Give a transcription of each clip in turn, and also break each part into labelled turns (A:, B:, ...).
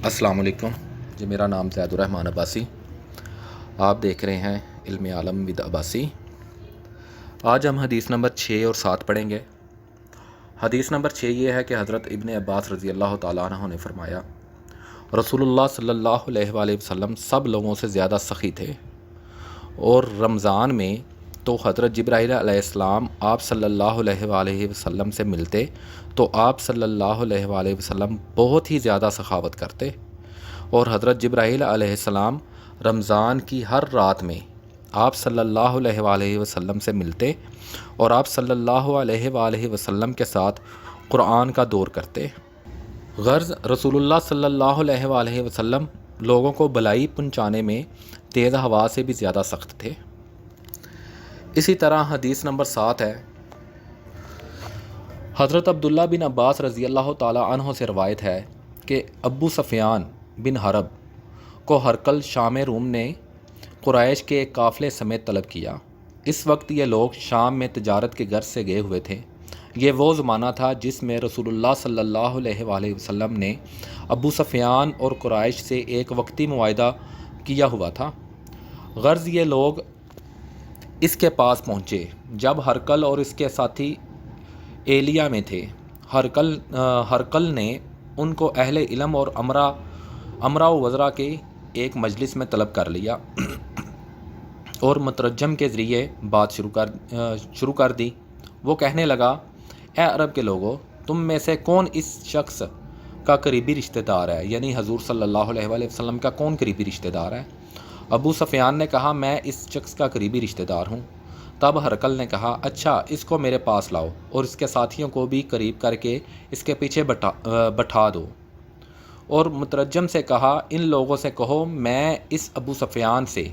A: السلام علیکم جی، میرا نام زید الرحمن عباسی، آپ دیکھ رہے ہیں علم عالم ود عباسی۔ آج ہم حدیث نمبر 6 اور 7 پڑھیں گے۔ حدیث نمبر 6 یہ ہے کہ حضرت ابن عباس رضی اللہ تعالیٰ عنہ نے فرمایا، رسول اللہ صلی اللہ علیہ وآلہ وسلم سب لوگوں سے زیادہ سخی تھے، اور رمضان میں تو حضرت جبرائیل علیہ السلام آپ صلی اللہ علیہ وآلہ وسلم سے ملتے تو آپ صلی اللہ علیہ وآلہ وسلم بہت ہی زیادہ سخاوت کرتے، اور حضرت جبرائیل علیہ السلام رمضان کی ہر رات میں آپ صلی اللہ علیہ وآلہ وسلم سے ملتے اور آپ صلی اللہ علیہ وآلہ وسلم کے ساتھ قرآن کا دور کرتے۔ غرض رسول اللہ صلی اللہ علیہ وآلہ وسلم لوگوں کو بلائی پہنچانے میں تیز ہوا سے بھی زیادہ سخت تھے۔ اسی طرح حدیث نمبر 7 ہے، حضرت عبداللہ بن عباس رضی اللہ تعالی عنہ سے روایت ہے کہ ابو سفیان بن حرب کو ہرقل شام روم نے قریش کے ایک قافلے سمیت طلب کیا۔ اس وقت یہ لوگ شام میں تجارت کے غرض سے گئے ہوئے تھے۔ یہ وہ زمانہ تھا جس میں رسول اللہ صلی اللہ علیہ وآلہ وسلم نے ابو سفیان اور قریش سے ایک وقتی معاہدہ کیا ہوا تھا۔ غرض یہ لوگ اس کے پاس پہنچے جب ہرقل اور اس کے ساتھی ایلیا میں تھے۔ ہرقل نے ان کو اہل علم اور امراء و وزراء کے ایک مجلس میں طلب کر لیا اور مترجم کے ذریعے بات شروع کر دی۔ وہ کہنے لگا، اے عرب کے لوگوں، تم میں سے کون اس شخص کا قریبی رشتہ دار ہے؟ یعنی حضور صلی اللہ علیہ وآلہ وسلم کا کون قریبی رشتہ دار ہے؟ ابو سفیان نے کہا، میں اس شخص کا قریبی رشتہ دار ہوں۔ تب ہرقل نے کہا، اچھا، اس کو میرے پاس لاؤ اور اس کے ساتھیوں کو بھی قریب کر کے اس کے پیچھے بٹھا دو، اور مترجم سے کہا، ان لوگوں سے کہو میں اس ابو سفیان سے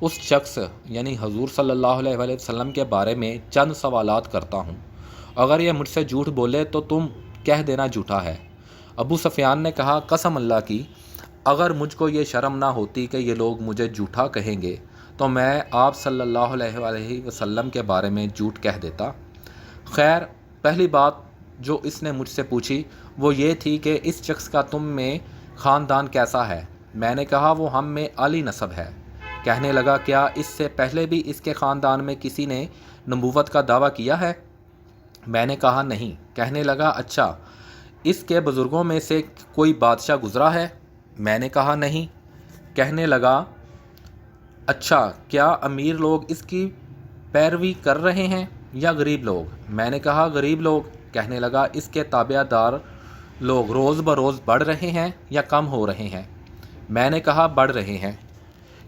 A: اس شخص یعنی حضور صلی اللہ علیہ وآلہ وسلم کے بارے میں چند سوالات کرتا ہوں، اگر یہ مجھ سے جھوٹ بولے تو تم کہہ دینا جھوٹا ہے۔ ابو سفیان نے کہا، قسم اللہ کی، اگر مجھ کو یہ شرم نہ ہوتی کہ یہ لوگ مجھے جھوٹا کہیں گے تو میں آپ صلی اللہ علیہ وآلہ وسلم کے بارے میں جھوٹ کہہ دیتا۔ خیر، پہلی بات جو اس نے مجھ سے پوچھی وہ یہ تھی کہ اس شخص کا تم میں خاندان کیسا ہے؟ میں نے کہا، وہ ہم میں عالی نسب ہے۔ کہنے لگا، کیا اس سے پہلے بھی اس کے خاندان میں کسی نے نبوت کا دعویٰ کیا ہے؟ میں نے کہا، نہیں۔ کہنے لگا، اچھا، اس کے بزرگوں میں سے کوئی بادشاہ گزرا ہے؟ میں نے کہا، نہیں۔ کہنے لگا، اچھا، کیا امیر لوگ اس کی پیروی کر رہے ہیں یا غریب لوگ؟ میں نے کہا، غریب لوگ۔ کہنے لگا، اس کے تابع دار لوگ روز بروز بڑھ رہے ہیں یا کم ہو رہے ہیں؟ میں نے کہا، بڑھ رہے ہیں۔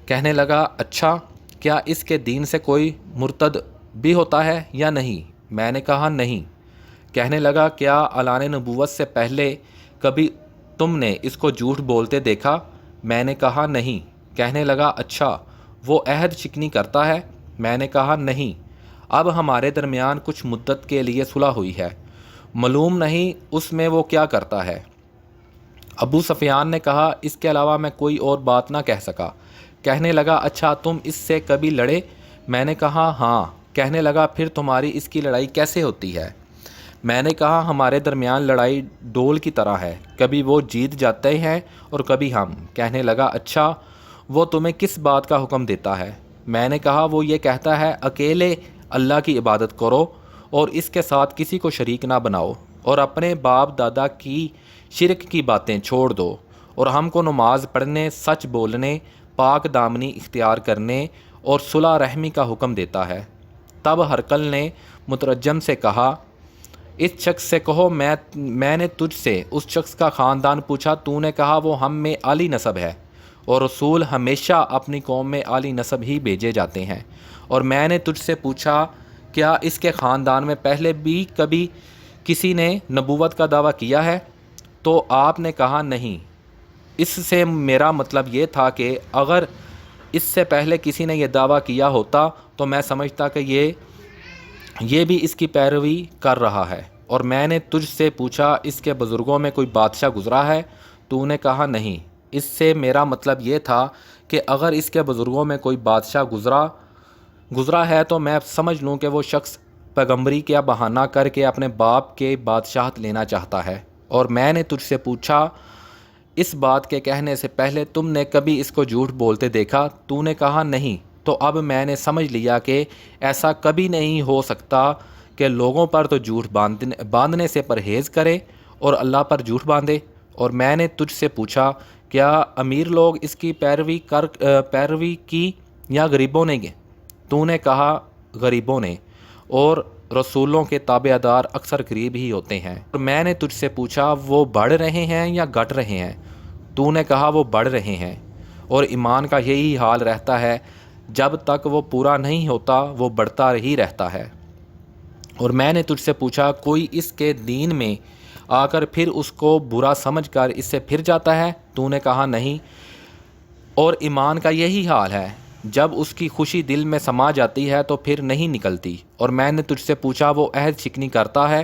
A: کہنے لگا، اچھا، کیا اس کے دین سے کوئی مرتد بھی ہوتا ہے یا نہیں؟ میں نے کہا، نہیں۔ کہنے لگا، کیا اعلان نبوت سے پہلے کبھی تم نے اس کو جھوٹ بولتے دیکھا؟ میں نے کہا، نہیں۔ کہنے لگا، اچھا، وہ عہد شکنی کرتا ہے؟ میں نے کہا، نہیں۔ اب ہمارے درمیان کچھ مدت کے لیے صلح ہوئی ہے، معلوم نہیں اس میں وہ کیا کرتا ہے۔ ابو سفیان نے کہا، اس کے علاوہ میں کوئی اور بات نہ کہہ سکا۔ کہنے لگا، اچھا، تم اس سے کبھی لڑے؟ میں نے کہا، ہاں۔ کہنے لگا، پھر تمہاری اس کی لڑائی کیسے ہوتی ہے؟ میں نے کہا، ہمارے درمیان لڑائی ڈول کی طرح ہے، کبھی وہ جیت جاتے ہیں اور کبھی ہم۔ کہنے لگا، اچھا، وہ تمہیں کس بات کا حکم دیتا ہے؟ میں نے کہا، وہ یہ کہتا ہے، اکیلے اللہ کی عبادت کرو اور اس کے ساتھ کسی کو شریک نہ بناؤ، اور اپنے باپ دادا کی شرک کی باتیں چھوڑ دو، اور ہم کو نماز پڑھنے، سچ بولنے، پاک دامنی اختیار کرنے اور صلح رحمی کا حکم دیتا ہے۔ تب ہرقل نے مترجم سے کہا، اس شخص سے کہو میں نے تجھ سے اس شخص کا خاندان پوچھا، تو نے کہا وہ ہم میں عالی نسب ہے، اور رسول ہمیشہ اپنی قوم میں عالی نسب ہی بھیجے جاتے ہیں۔ اور میں نے تجھ سے پوچھا، کیا اس کے خاندان میں پہلے بھی کبھی کسی نے نبوت کا دعویٰ کیا ہے؟ تو آپ نے کہا، نہیں۔ اس سے میرا مطلب یہ تھا کہ اگر اس سے پہلے کسی نے یہ دعویٰ کیا ہوتا تو میں سمجھتا کہ یہ بھی اس کی پیروی کر رہا ہے۔ اور میں نے تجھ سے پوچھا، اس کے بزرگوں میں کوئی بادشاہ گزرا ہے؟ تو نے کہا، نہیں۔ اس سے میرا مطلب یہ تھا کہ اگر اس کے بزرگوں میں کوئی بادشاہ گزرا ہے تو میں سمجھ لوں کہ وہ شخص پیغمبری کا بہانہ کر کے اپنے باپ کے بادشاہت لینا چاہتا ہے۔ اور میں نے تجھ سے پوچھا، اس بات کے کہنے سے پہلے تم نے کبھی اس کو جھوٹ بولتے دیکھا؟ تو نے کہا نہیں۔ تو اب میں نے سمجھ لیا کہ ایسا کبھی نہیں ہو سکتا کہ لوگوں پر تو جھوٹ باندھنے سے پرہیز کرے اور اللہ پر جھوٹ باندھے۔ اور میں نے تجھ سے پوچھا کیا امیر لوگ اس کی پیروی کی یا غریبوں نے؟ تو نے کہا غریبوں نے، اور رسولوں کے تابع دار اکثر غریب ہی ہوتے ہیں۔ اور میں نے تجھ سے پوچھا وہ بڑھ رہے ہیں یا گھٹ رہے ہیں؟ تو نے کہا وہ بڑھ رہے ہیں، اور ایمان کا یہی حال رہتا ہے، جب تک وہ پورا نہیں ہوتا وہ بڑھتا ہی رہتا ہے۔ اور میں نے تجھ سے پوچھا کوئی اس کے دین میں آ کر پھر اس کو برا سمجھ کر اس سے پھر جاتا ہے؟ تو نے کہا نہیں، اور ایمان کا یہی حال ہے، جب اس کی خوشی دل میں سما جاتی ہے تو پھر نہیں نکلتی۔ اور میں نے تجھ سے پوچھا وہ عہد شکنی کرتا ہے؟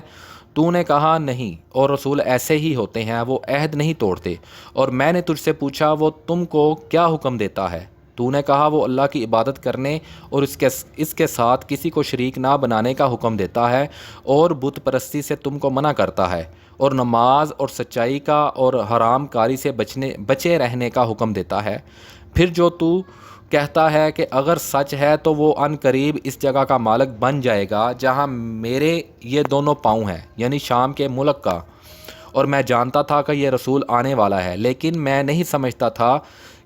A: تو نے کہا نہیں، اور رسول ایسے ہی ہوتے ہیں، وہ عہد نہیں توڑتے۔ اور میں نے تجھ سے پوچھا وہ تم کو کیا حکم دیتا ہے؟ تو نے کہا وہ اللہ کی عبادت کرنے اور اس کے ساتھ کسی کو شریک نہ بنانے کا حکم دیتا ہے، اور بت پرستی سے تم کو منع کرتا ہے، اور نماز اور سچائی کا اور حرام کاری سے بچے رہنے کا حکم دیتا ہے۔ پھر جو تو کہتا ہے کہ اگر سچ ہے تو وہ عن قریب اس جگہ کا مالک بن جائے گا جہاں میرے یہ دونوں پاؤں ہیں، یعنی شام کے ملک کا، اور میں جانتا تھا کہ یہ رسول آنے والا ہے، لیکن میں نہیں سمجھتا تھا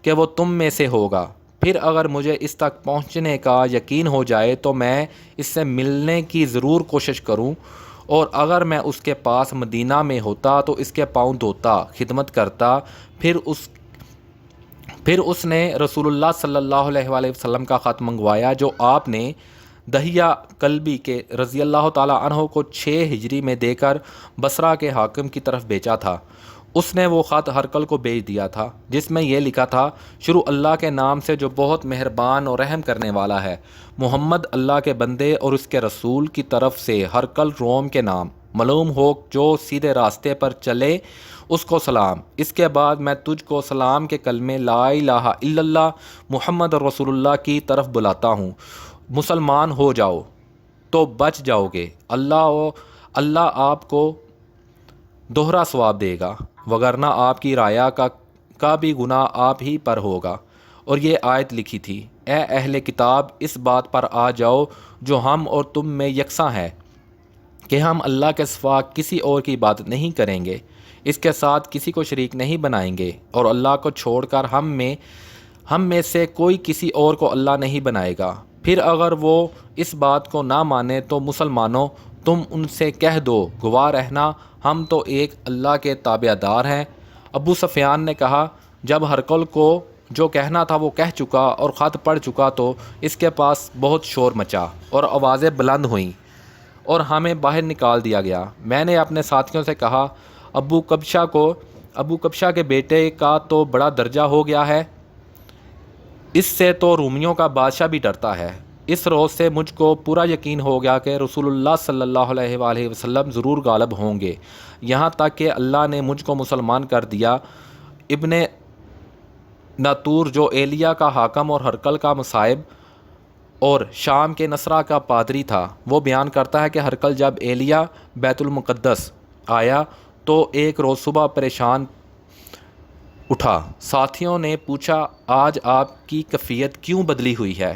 A: کہ وہ تم میں سے ہوگا۔ پھر اگر مجھے اس تک پہنچنے کا یقین ہو جائے تو میں اس سے ملنے کی ضرور کوشش کروں، اور اگر میں اس کے پاس مدینہ میں ہوتا تو اس کے پاؤں دھوتا، خدمت کرتا۔ پھر اس نے رسول اللہ صلی اللہ علیہ وآلہ وسلم کا خط منگوایا جو آپ نے دہیہ کلبی کے رضی اللہ تعالیٰ عنہ کو 6 ہجری میں دے کر بصرہ کے حاکم کی طرف بھیجا تھا۔ اس نے وہ خط ہرقل کو بھیج دیا تھا، جس میں یہ لکھا تھا شروع اللہ کے نام سے جو بہت مہربان اور رحم کرنے والا ہے، محمد اللہ کے بندے اور اس کے رسول کی طرف سے ہرقل روم کے نام، معلوم ہو جو سیدھے راستے پر چلے اس کو سلام۔ اس کے بعد میں تجھ کو سلام کے کلمے لا الہ الا اللہ محمد رسول اللہ کی طرف بلاتا ہوں۔ مسلمان ہو جاؤ تو بچ جاؤ گے، اللہ آپ کو دوہرا ثواب دے گا، وگرنہ آپ کی رعایا کا بھی گناہ آپ ہی پر ہوگا۔ اور یہ آیت لکھی تھی، اے اہل کتاب اس بات پر آ جاؤ جو ہم اور تم میں یکساں ہے کہ ہم اللہ کے سوا کسی اور کی عبادت نہیں کریں گے، اس کے ساتھ کسی کو شریک نہیں بنائیں گے، اور اللہ کو چھوڑ کر ہم میں سے کوئی کسی اور کو اللہ نہیں بنائے گا۔ پھر اگر وہ اس بات کو نہ مانے تو مسلمانوں تم ان سے کہہ دو گواہ رہنا ہم تو ایک اللہ کے تابع دار ہیں۔ ابو سفیان نے کہا جب ہرقل کو جو کہنا تھا وہ کہہ چکا اور خط پڑھ چکا تو اس کے پاس بہت شور مچا اور آوازیں بلند ہوئیں اور ہمیں باہر نکال دیا گیا۔ میں نے اپنے ساتھیوں سے کہا ابو کبشہ کے بیٹے کا تو بڑا درجہ ہو گیا ہے، اس سے تو رومیوں کا بادشاہ بھی ڈرتا ہے۔ اس روز سے مجھ کو پورا یقین ہو گیا کہ رسول اللہ صلی اللہ علیہ وآلہ وسلم ضرور غالب ہوں گے، یہاں تک کہ اللہ نے مجھ کو مسلمان کر دیا۔ ابن ناتور جو ایلیا کا حاکم اور ہرقل کا مصائب اور شام کے نصرہ کا پادری تھا، وہ بیان کرتا ہے کہ ہرقل جب ایلیا بیت المقدس آیا تو ایک روز صبح پریشان اٹھا۔ ساتھیوں نے پوچھا آج آپ کی کیفیت کیوں بدلی ہوئی ہے؟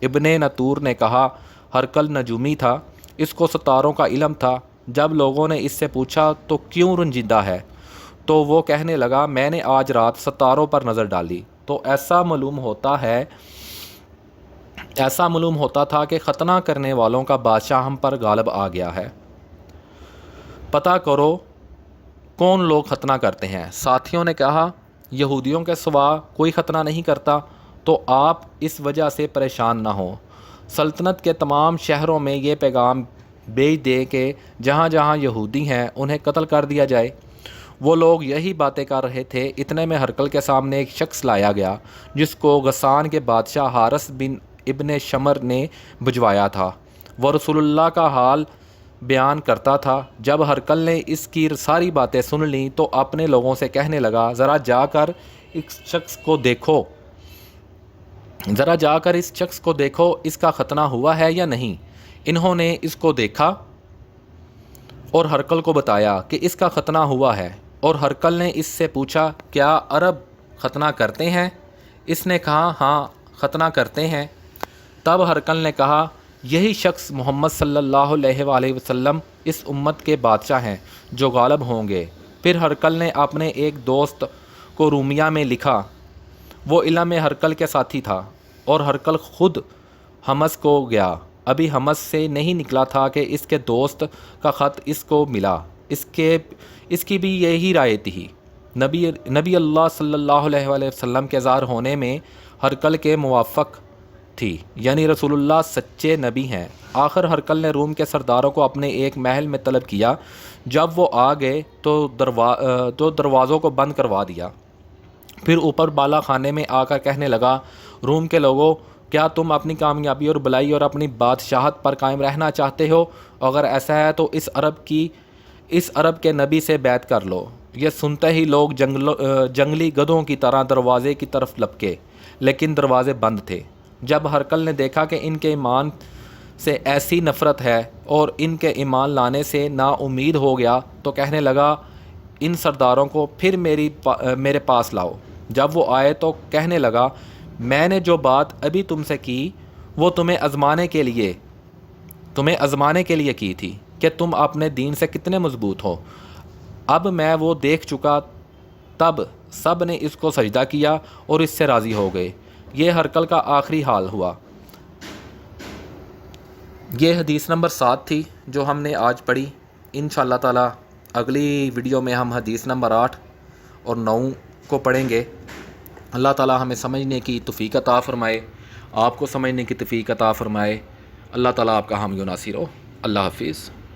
A: ابن ناتور نے کہا ہرقل نجومی تھا، اس کو ستاروں کا علم تھا۔ جب لوگوں نے اس سے پوچھا تو کیوں رنجیدہ ہے تو وہ کہنے لگا میں نے آج رات ستاروں پر نظر ڈالی تو ایسا معلوم ہوتا تھا کہ ختنہ کرنے والوں کا بادشاہ ہم پر غالب آ گیا ہے، پتہ کرو کون لوگ ختنہ کرتے ہیں۔ ساتھیوں نے کہا یہودیوں کے سوا کوئی ختنہ نہیں کرتا، تو آپ اس وجہ سے پریشان نہ ہوں۔ سلطنت کے تمام شہروں میں یہ پیغام بھیج دے کہ جہاں جہاں یہودی ہیں انہیں قتل کر دیا جائے۔ وہ لوگ یہی باتیں کر رہے تھے، اتنے میں ہرقل کے سامنے ایک شخص لایا گیا جس کو غسان کے بادشاہ حارث بن ابن شمر نے بھجوایا تھا۔ وہ رسول اللہ کا حال بیان کرتا تھا۔ جب ہرقل نے اس کی ساری باتیں سن لیں تو اپنے لوگوں سے کہنے لگا ذرا جا کر اس شخص کو دیکھو اس کا ختنہ ہوا ہے یا نہیں۔ انہوں نے اس کو دیکھا اور ہرقل کو بتایا کہ اس کا ختنہ ہوا ہے۔ اور ہرقل نے اس سے پوچھا کیا عرب ختنہ کرتے ہیں؟ اس نے کہا ہاں ختنہ کرتے ہیں۔ تب ہرقل نے کہا یہی شخص محمد صلی اللہ علیہ وآلہ وسلم اس امت کے بادشاہ ہیں جو غالب ہوں گے۔ پھر ہرقل نے اپنے ایک دوست کو رومیہ میں لکھا، وہ علم ہرقل کے ساتھی تھا، اور ہرقل خود حمص کو گیا، ابھی حمص سے نہیں نکلا تھا کہ اس کے دوست کا خط اس کو ملا۔ اس کی بھی یہی رائے تھی۔ نبی اللہ صلی اللہ علیہ وآلہ وسلم کے ظاہر ہونے میں ہرقل کے موافق تھی، یعنی رسول اللہ سچے نبی ہیں۔ آخر ہرقل نے روم کے سرداروں کو اپنے ایک محل میں طلب کیا۔ جب وہ آ گئے تو دروازوں کو بند کروا دیا۔ پھر اوپر بالا خانے میں آ کر کہنے لگا، روم کے لوگوں، کیا تم اپنی کامیابی اور بلائی اور اپنی بادشاہت پر قائم رہنا چاہتے ہو؟ اگر ایسا ہے تو اس عرب کے نبی سے بیعت کر لو۔ یہ سنتے ہی لوگ جنگلی گدھوں کی طرح دروازے کی طرف لپکے، لیکن دروازے بند تھے۔ جب ہرقل نے دیکھا کہ ان کے ایمان سے ایسی نفرت ہے اور ان کے ایمان لانے سے نا امید ہو گیا تو کہنے لگا، ان سرداروں کو پھر میرے پاس لاؤ۔ جب وہ آئے تو کہنے لگا، میں نے جو بات ابھی تم سے کی وہ تمہیں آزمانے کے لیے کی تھی کہ تم اپنے دین سے کتنے مضبوط ہو۔ اب میں وہ دیکھ چکا۔ تب سب نے اس کو سجدہ کیا اور اس سے راضی ہو گئے۔ یہ ہرقل کا آخری حال ہوا۔ یہ حدیث نمبر 7 تھی جو ہم نے آج پڑھی۔ انشاءاللہ تعالی اگلی ویڈیو میں ہم حدیث نمبر 8 اور 9 کو پڑھیں گے۔ اللہ تعالی ہمیں سمجھنے کی توفیق عطا فرمائے، آپ کو سمجھنے کی توفیق عطا فرمائے۔ اللہ تعالی آپ کا حامی و ناصر ہو۔ اللہ حافظ۔